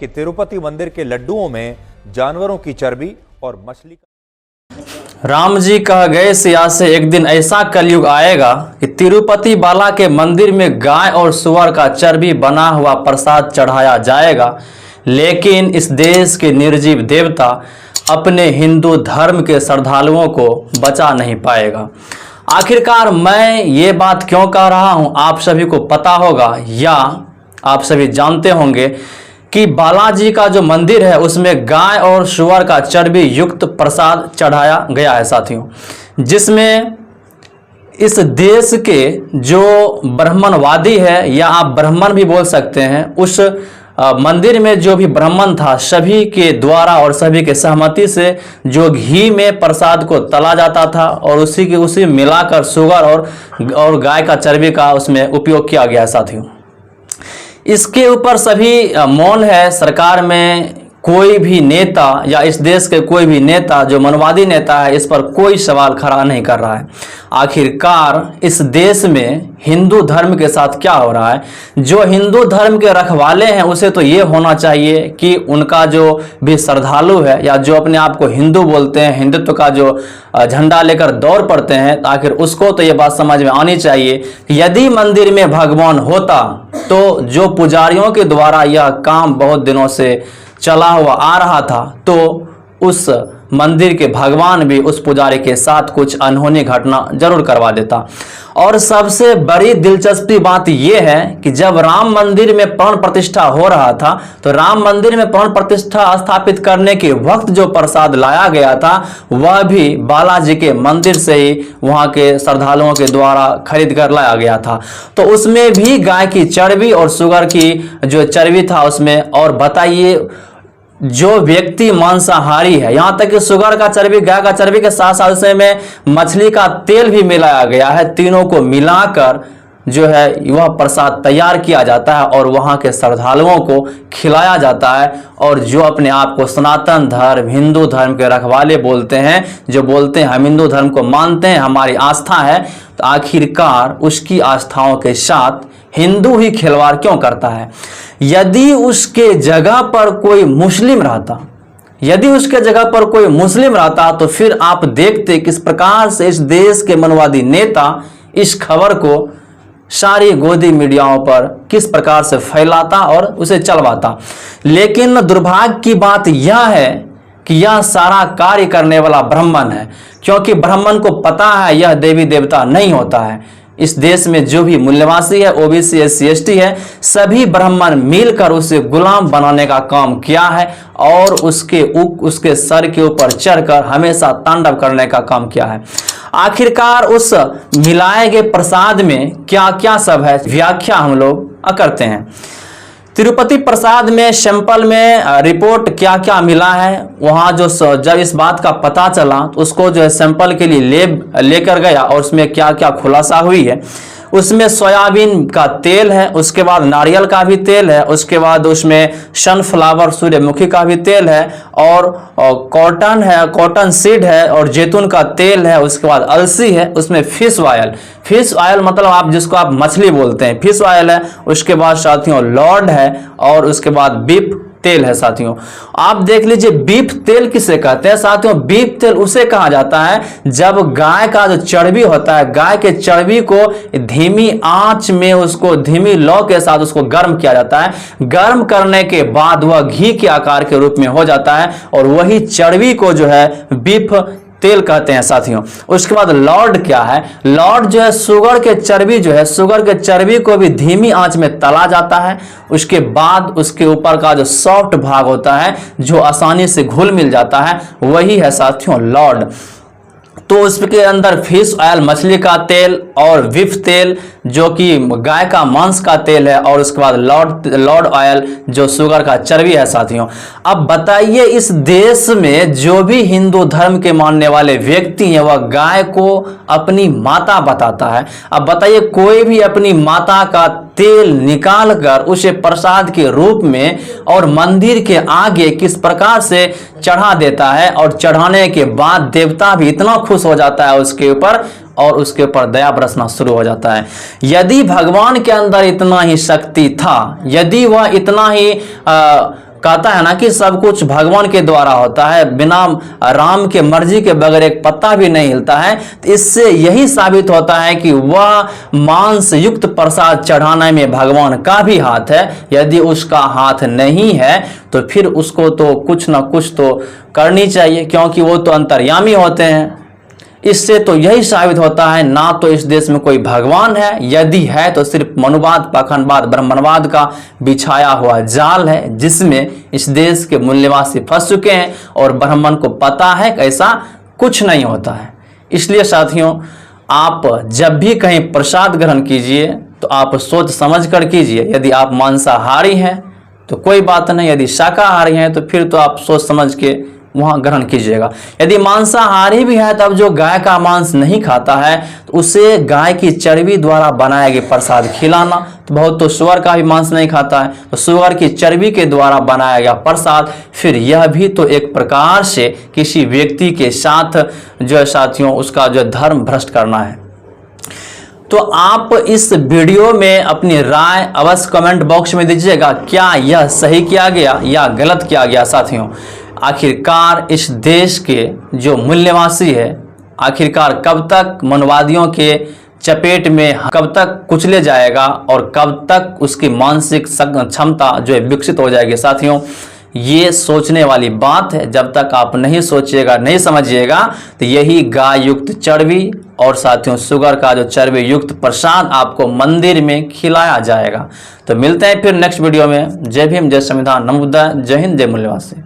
कि तिरुपति मंदिर के लड्डुओं में जानवरों की चर्बी और मछली का। राम जी कह गए सिया से एक दिन ऐसा कलयुग आएगा कि तिरुपति बाला के मंदिर में गाय और सुअर का चर्बी बना हुआ प्रसाद चढ़ाया जाएगा, लेकिन इस देश के निर्जीव देवता अपने हिंदू धर्म के श्रद्धालुओं को बचा नहीं पाएगा। आखिरकार मैं ये बात क्यों कह रहा हूँ, आप सभी को पता होगा या आप सभी जानते होंगे कि बालाजी का जो मंदिर है उसमें गाय और सुअर का चर्बी युक्त प्रसाद चढ़ाया गया है साथियों, जिसमें इस देश के जो ब्राह्मणवादी है या आप ब्राह्मण भी बोल सकते हैं, उस मंदिर में जो भी ब्राह्मण था सभी के द्वारा और सभी के सहमति से जो घी में प्रसाद को तला जाता था और उसी मिलाकर सुअर और गाय का चर्बी का उसमें उपयोग किया गया साथियों। इसके ऊपर सभी मौन है। सरकार में कोई भी नेता या इस देश के कोई भी नेता जो मनवादी नेता है इस पर कोई सवाल खड़ा नहीं कर रहा है। आखिरकार इस देश में हिंदू धर्म के साथ क्या हो रहा है? जो हिंदू धर्म के रखवाले हैं उसे तो ये होना चाहिए कि उनका जो भी श्रद्धालु है या जो अपने आप को हिंदू बोलते हैं, हिंदुत्व का जो झंडा लेकर दौड़ पड़ते हैं, आखिर उसको तो ये बात समझ में आनी चाहिए कि यदि मंदिर में भगवान होता तो जो पुजारियों के द्वारा यह काम बहुत दिनों से चला हुआ आ रहा था तो उस मंदिर के भगवान भी उस पुजारी के साथ कुछ अनहोनी घटना जरूर करवा देता। और सबसे बड़ी दिलचस्पी बात यह है कि जब राम मंदिर में प्राण प्रतिष्ठा हो रहा था तो राम मंदिर में प्राण प्रतिष्ठा स्थापित करने के वक्त जो प्रसाद लाया गया था वह भी बालाजी के मंदिर से ही वहां के श्रद्धालुओं के द्वारा खरीद कर लाया गया था। तो उसमें भी गाय की चर्बी और सुअर की जो चर्बी था उसमें, और बताइए जो व्यक्ति मांसाहारी है, यहाँ तक कि सुअर का चर्बी गाय का चर्बी के साथ साथ उसमें मछली का तेल भी मिलाया गया है, तीनों को मिलाकर जो है वह प्रसाद तैयार किया जाता है और वहाँ के श्रद्धालुओं को खिलाया जाता है। और जो अपने आप को सनातन धर्म हिंदू धर्म के रखवाले बोलते हैं, जो बोलते हैं हम हिंदू धर्म को मानते हैं, हमारी आस्था है, तो आखिरकार उसकी आस्थाओं के साथ हिंदू ही खिलवाड़ क्यों करता है? यदि उसके जगह पर कोई मुस्लिम रहता, तो फिर आप देखते किस प्रकार से इस देश के मनवादी नेता इस खबर को सारी गोदी मीडियाओं पर किस प्रकार से फैलाता और उसे चलवाता। लेकिन दुर्भाग्य की बात यह है कि यह सारा कार्य करने वाला ब्राह्मण है, क्योंकि ब्राह्मण को पता है यह देवी देवता नहीं होता है। इस देश में जो भी मूल्यवासी है, ओबीसी SC ST है, सभी ब्राह्मण मिलकर उसे गुलाम बनाने का काम किया है और उसके सर के ऊपर चढ़कर हमेशा तांडव करने का काम किया है। आखिरकार उस मिलाए गए प्रसाद में क्या क्या सब है, व्याख्या हम लोग करते हैं। तिरुपति प्रसाद में सैंपल में रिपोर्ट क्या क्या मिला है, वहाँ जो जब इस बात का पता चला तो उसको जो है सैंपल के लिए लेब लेकर गया और उसमें क्या क्या खुलासा हुई है। उसमें सोयाबीन का तेल है, उसके बाद नारियल का भी तेल है, उसके बाद उसमें सनफ्लावर सूर्यमुखी का भी तेल है और कॉटन है, कॉटन सीड है और जैतून का तेल है, उसके बाद अलसी है, उसमें फिश ऑयल मतलब आप जिसको आप मछली बोलते हैं, फिश ऑयल है, उसके बाद साथियों लॉर्ड है और उसके बाद बीफ तेल है। साथियों आप देख लीजिए बीफ तेल किसे कहते हैं? साथियों बीफ तेल उसे कहा जाता है जब गाय का जो चर्बी होता है, गाय के चर्बी को धीमी आंच में उसको धीमी लौ के साथ उसको गर्म किया जाता है। गर्म करने के बाद वह घी के आकार के रूप में हो जाता है और वही चर्बी को जो है बीफ तेल कहते हैं। साथियों उसके बाद लॉर्ड क्या है? लॉर्ड जो है सुअर के चर्बी को भी धीमी आंच में तला जाता है। उसके बाद उसके ऊपर का जो सॉफ्ट भाग होता है जो आसानी से घुल मिल जाता है वही है साथियों लॉर्ड। तो उसके अंदर फिश ऑयल मछली का तेल और बीफ तेल जो कि गाय का मांस का तेल है और उसके बाद लॉर्ड ऑयल जो सुअर का चर्बी है। साथियों अब बताइए इस देश में जो भी हिंदू धर्म के मानने वाले व्यक्ति हैं वह गाय को अपनी माता बताता है। अब बताइए कोई भी अपनी माता का तेल निकाल कर उसे प्रसाद के रूप में और मंदिर के आगे किस प्रकार से चढ़ा देता है और चढ़ाने के बाद देवता भी इतना खुश हो जाता है उसके ऊपर और उसके ऊपर दया बरसना शुरू हो जाता है। यदि भगवान के अंदर इतना ही शक्ति था, यदि वह इतना ही कहता है ना कि सब कुछ भगवान के द्वारा होता है, बिना राम के मर्जी के बगैर एक पत्ता भी नहीं हिलता है। तो इससे यही साबित होता है कि वह मांस युक्त प्रसाद चढ़ाने में भगवान का भी हाथ है। यदि उसका हाथ नहीं है तो फिर उसको तो कुछ ना कुछ तो करनी चाहिए, क्योंकि वो तो अंतर्यामी होते हैं। इससे तो यही साबित होता है ना तो इस देश में कोई भगवान है, यदि है तो सिर्फ मनुवाद, पाखंडवाद, ब्राह्मणवाद का बिछाया हुआ जाल है, जिसमें इस देश के मूल्यवासी फंस चुके हैं और ब्राह्मण को पता है कि ऐसा कुछ नहीं होता है। इसलिए साथियों, आप जब भी कहीं प्रसाद ग्रहण कीजिए तो आप सोच समझ कर कीजिए। यदि आप मांसाहारी हैं तो कोई बात नहीं, यदि शाकाहारी हैं तो फिर तो आप सोच समझ के वहाँ ग्रहण कीजिएगा। यदि मांसाहारी भी है तब जो गाय का मांस नहीं खाता है तो उसे गाय की चर्बी द्वारा बनाया गया प्रसाद खिलाना। तो बहुत तो सुअर का भी मांस नहीं खाता है तो सुअर की चर्बी के द्वारा बनाया गया प्रसाद, फिर यह भी तो एक प्रकार से किसी व्यक्ति के साथ जो है साथियों उसका जो धर्म भ्रष्ट करना है। तो आप इस वीडियो में अपनी राय अवश्य कमेंट बॉक्स में दीजिएगा, क्या यह सही किया गया या गलत किया गया। साथियों, आखिरकार इस देश के जो मूल्यवासी है, आखिरकार कब तक मनवादियों के चपेट में कब तक कुचले जाएगा और कब तक उसकी मानसिक क्षमता जो है विकसित हो जाएगी। साथियों, ये सोचने वाली बात है। जब तक आप नहीं सोचिएगा, नहीं समझिएगा तो यही गाय युक्त चर्बी और साथियों शुगर का जो चर्बी युक्त प्रसाद आपको मंदिर में खिलाया जाएगा। तो मिलते हैं फिर नेक्स्ट वीडियो में। जय भीम, जय संविधान, नमो बुद्धाय, जय हिंद, जय मूल्यवासी।